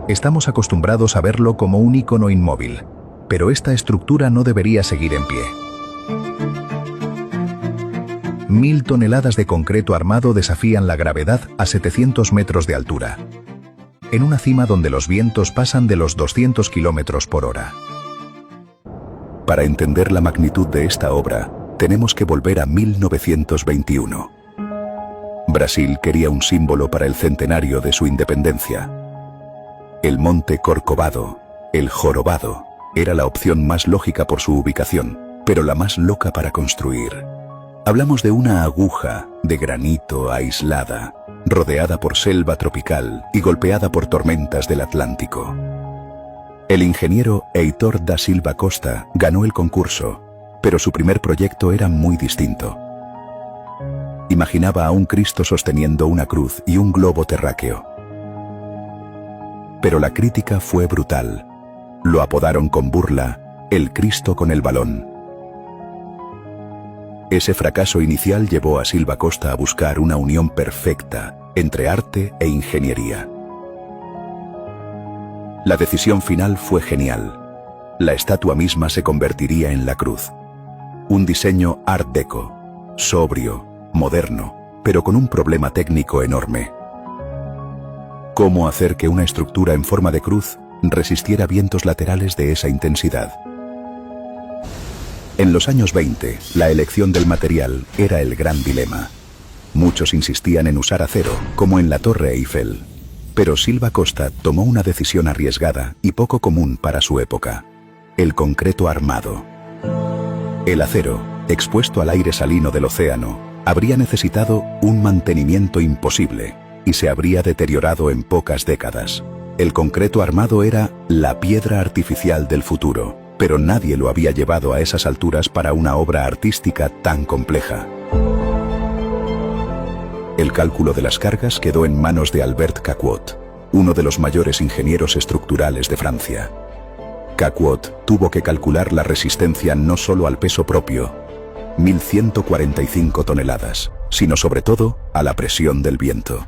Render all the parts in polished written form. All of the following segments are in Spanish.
Estamos acostumbrados a verlo como un icono inmóvil, pero esta estructura no debería seguir en pie. 1000 toneladas de concreto armado desafían la gravedad a 700 metros de altura, en una cima donde los vientos pasan de los 200 kilómetros por hora. Para entender la magnitud de esta obra, tenemos que volver a 1921. Brasil quería un símbolo para el centenario de su independencia. El monte Corcovado, el Jorobado, era la opción más lógica por su ubicación, pero la más loca para construir. Hablamos de una aguja de granito aislada, rodeada por selva tropical y golpeada por tormentas del Atlántico. El ingeniero Heitor da Silva Costa ganó el concurso, pero su primer proyecto era muy distinto. Imaginaba a un Cristo sosteniendo una cruz y un globo terráqueo. Pero la crítica fue brutal. Lo apodaron con burla el Cristo con el balón. Ese fracaso inicial llevó a Silva Costa a buscar una unión perfecta entre arte e ingeniería. La decisión final fue genial. La estatua misma se convertiría en la cruz. Un diseño Art Deco, sobrio, moderno, pero con un problema técnico enorme. ¿Cómo hacer que una estructura en forma de cruz resistiera vientos laterales de esa intensidad? En los años 20, la elección del material era el gran dilema. Muchos insistían en usar acero, como en la Torre Eiffel. Pero Silva Costa tomó una decisión arriesgada y poco común para su época: el concreto armado. El acero, expuesto al aire salino del océano, habría necesitado un mantenimiento imposible y se habría deteriorado en pocas décadas. El concreto armado era la piedra artificial del futuro, pero nadie lo había llevado a esas alturas para una obra artística tan compleja. El cálculo de las cargas quedó en manos de Albert Caquot, uno de los mayores ingenieros estructurales de Francia. Caquot tuvo que calcular la resistencia no solo al peso propio, 1145 toneladas, sino sobre todo a la presión del viento.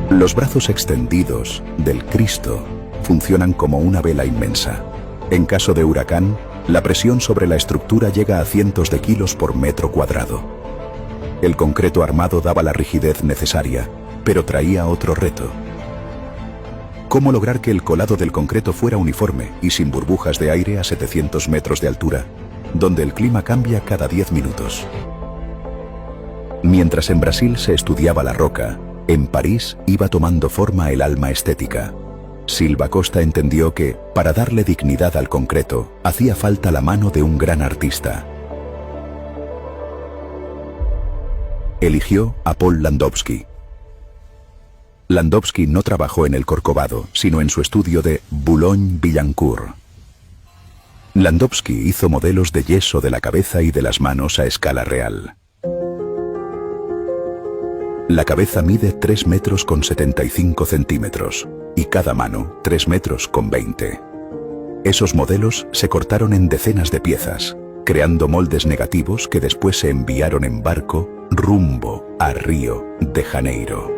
Los brazos extendidos del Cristo funcionan como una vela inmensa. En caso de huracán, la presión sobre la estructura llega a cientos de kilos por metro cuadrado. El concreto armado daba la rigidez necesaria, pero traía otro reto. ¿Cómo lograr que el colado del concreto fuera uniforme y sin burbujas de aire a 700 metros de altura, donde el clima cambia cada 10 minutos? Mientras en Brasil se estudiaba la roca, en París iba tomando forma el alma estética. Silva Costa entendió que, para darle dignidad al concreto, hacía falta la mano de un gran artista. Eligió a Paul Landowski. Landowski no trabajó en el Corcovado, sino en su estudio de Boulogne-Billancourt. Landowski hizo modelos de yeso de la cabeza y de las manos a escala real. La cabeza mide 3 metros con 75 centímetros y cada mano 3 metros con 20. Esos modelos se cortaron en decenas de piezas, creando moldes negativos que después se enviaron en barco rumbo a Río de Janeiro.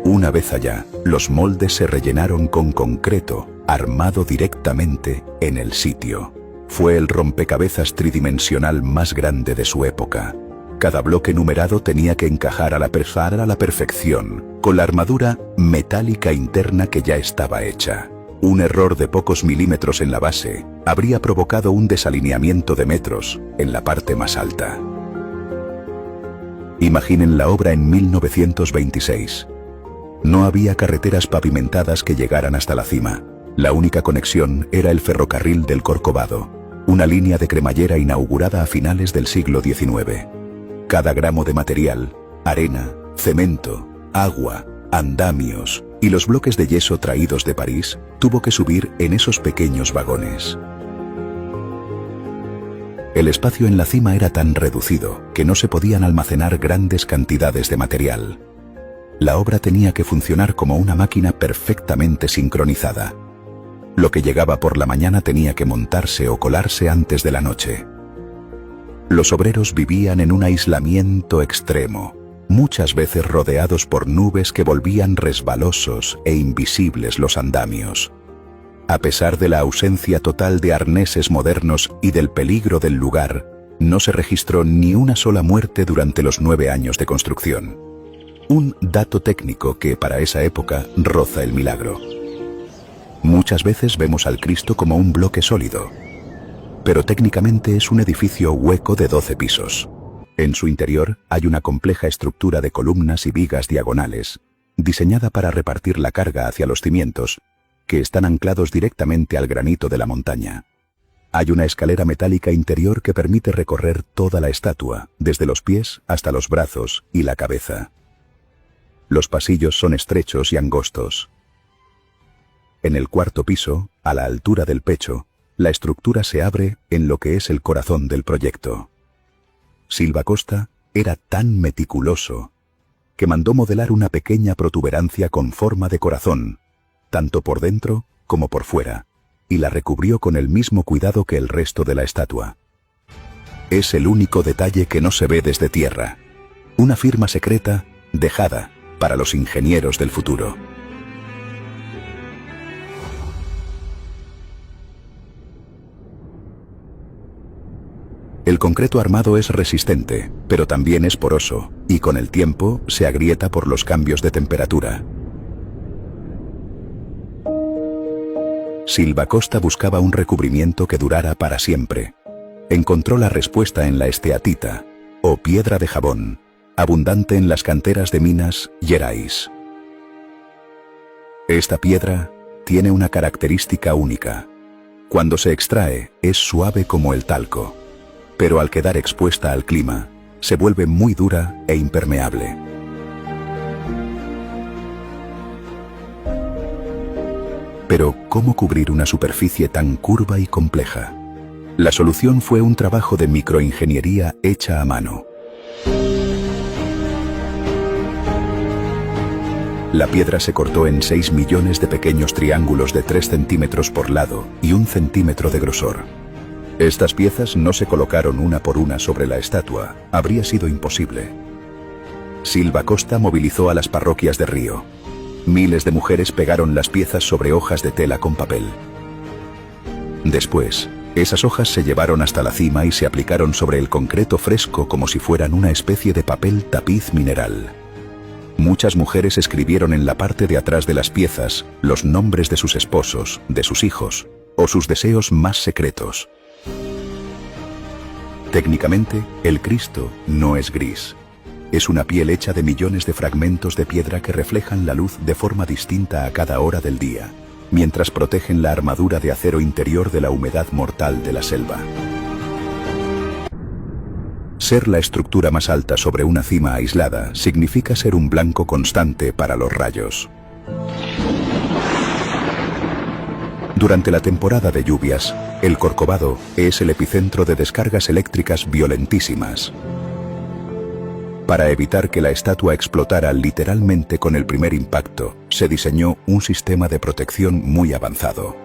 Una vez allá, los moldes se rellenaron con concreto armado directamente en el sitio. Fue el rompecabezas tridimensional más grande de su época. Cada bloque numerado tenía que encajar a la perfección, con la armadura metálica interna que ya estaba hecha. Un error de pocos milímetros en la base habría provocado un desalineamiento de metros en la parte más alta. Imaginen la obra en 1926. No había carreteras pavimentadas que llegaran hasta la cima. La única conexión era el ferrocarril del Corcovado, una línea de cremallera inaugurada a finales del siglo XIX. Cada gramo de material, arena, cemento, agua, andamios y los bloques de yeso traídos de París, tuvo que subir en esos pequeños vagones. El espacio en la cima era tan reducido que no se podían almacenar grandes cantidades de material. La obra tenía que funcionar como una máquina perfectamente sincronizada. Lo que llegaba por la mañana tenía que montarse o colarse antes de la noche. Los obreros vivían en un aislamiento extremo, muchas veces rodeados por nubes que volvían resbalosos e invisibles los andamios. A pesar de la ausencia total de arneses modernos y del peligro del lugar, no se registró ni una sola muerte durante los 9 años de construcción. Un dato técnico que para esa época roza el milagro. Muchas veces vemos al Cristo como un bloque sólido, pero técnicamente es un edificio hueco de 12 pisos. En su interior hay una compleja estructura de columnas y vigas diagonales, diseñada para repartir la carga hacia los cimientos, que están anclados directamente al granito de la montaña. Hay una escalera metálica interior que permite recorrer toda la estatua, desde los pies hasta los brazos y la cabeza. Los pasillos son estrechos y angostos. En el cuarto piso, a la altura del pecho, la estructura se abre en lo que es el corazón del proyecto. Silva Costa era tan meticuloso que mandó modelar una pequeña protuberancia con forma de corazón, tanto por dentro como por fuera, y la recubrió con el mismo cuidado que el resto de la estatua. Es el único detalle que no se ve desde tierra, una firma secreta dejada para los ingenieros del futuro. El concreto armado es resistente, pero también es poroso, y con el tiempo se agrieta por los cambios de temperatura. Silva Costa buscaba un recubrimiento que durara para siempre. Encontró la respuesta en la esteatita, o piedra de jabón, abundante en las canteras de Minas Gerais. Esta piedra tiene una característica única. Cuando se extrae, es suave como el talco, pero al quedar expuesta al clima, se vuelve muy dura e impermeable. Pero, ¿cómo cubrir una superficie tan curva y compleja? La solución fue un trabajo de microingeniería hecha a mano. La piedra se cortó en 6 millones de pequeños triángulos de 3 centímetros por lado y 1 centímetro de grosor. Estas piezas no se colocaron una por una sobre la estatua, habría sido imposible. Silva Costa movilizó a las parroquias de Río. Miles de mujeres pegaron las piezas sobre hojas de tela con papel. Después, esas hojas se llevaron hasta la cima y se aplicaron sobre el concreto fresco como si fueran una especie de papel tapiz mineral. Muchas mujeres escribieron en la parte de atrás de las piezas los nombres de sus esposos, de sus hijos, o sus deseos más secretos. Técnicamente, el Cristo no es gris. Es una piel hecha de millones de fragmentos de piedra que reflejan la luz de forma distinta a cada hora del día, mientras protegen la armadura de acero interior de la humedad mortal de la selva. Ser la estructura más alta sobre una cima aislada significa ser un blanco constante para los rayos. Durante la temporada de lluvias, el Corcovado es el epicentro de descargas eléctricas violentísimas. Para evitar que la estatua explotara literalmente con el primer impacto, se diseñó un sistema de protección muy avanzado.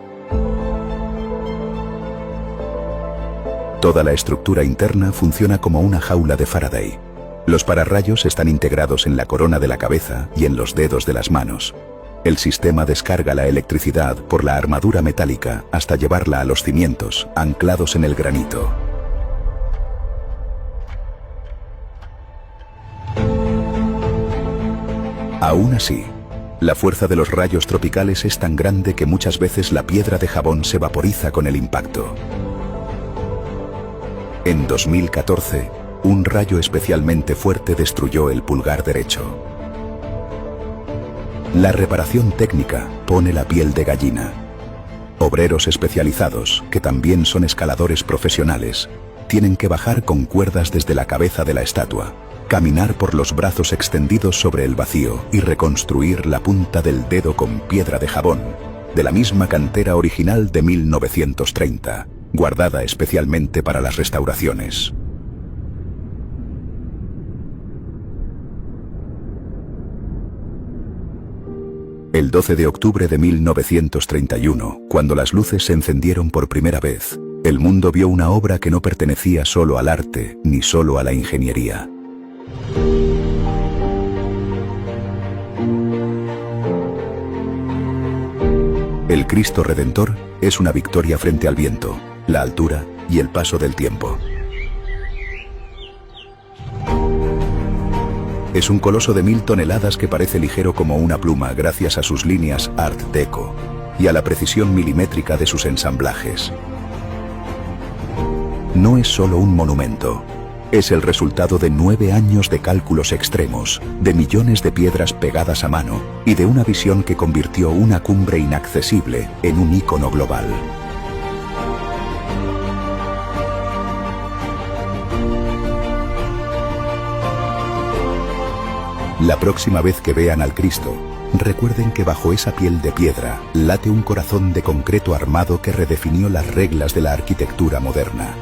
Toda la estructura interna funciona como una jaula de Faraday. Los pararrayos están integrados en la corona de la cabeza y en los dedos de las manos. El sistema descarga la electricidad por la armadura metálica hasta llevarla a los cimientos, anclados en el granito. Aún así, la fuerza de los rayos tropicales es tan grande que muchas veces la piedra de jabón se vaporiza con el impacto. En 2014, un rayo especialmente fuerte destruyó el pulgar derecho. La reparación técnica pone la piel de gallina. Obreros especializados, que también son escaladores profesionales, tienen que bajar con cuerdas desde la cabeza de la estatua, caminar por los brazos extendidos sobre el vacío y reconstruir la punta del dedo con piedra de jabón, de la misma cantera original de 1930, guardada especialmente para las restauraciones. El 12 de octubre de 1931, cuando las luces se encendieron por primera vez, El mundo vio una obra que no pertenecía solo al arte, ni solo a la ingeniería. El Cristo Redentor es una victoria frente al viento, la altura y el paso del tiempo. Es un coloso de 1000 toneladas que parece ligero como una pluma gracias a sus líneas Art Deco y a la precisión milimétrica de sus ensamblajes. No es solo un monumento, es el resultado de 9 años de cálculos extremos, de millones de piedras pegadas a mano y de una visión que convirtió una cumbre inaccesible en un ícono global. La próxima vez que vean al Cristo, recuerden que bajo esa piel de piedra late un corazón de concreto armado que redefinió las reglas de la arquitectura moderna.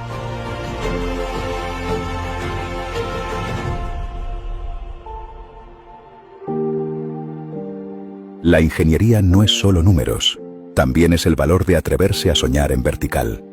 La ingeniería no es solo números, también es el valor de atreverse a soñar en vertical.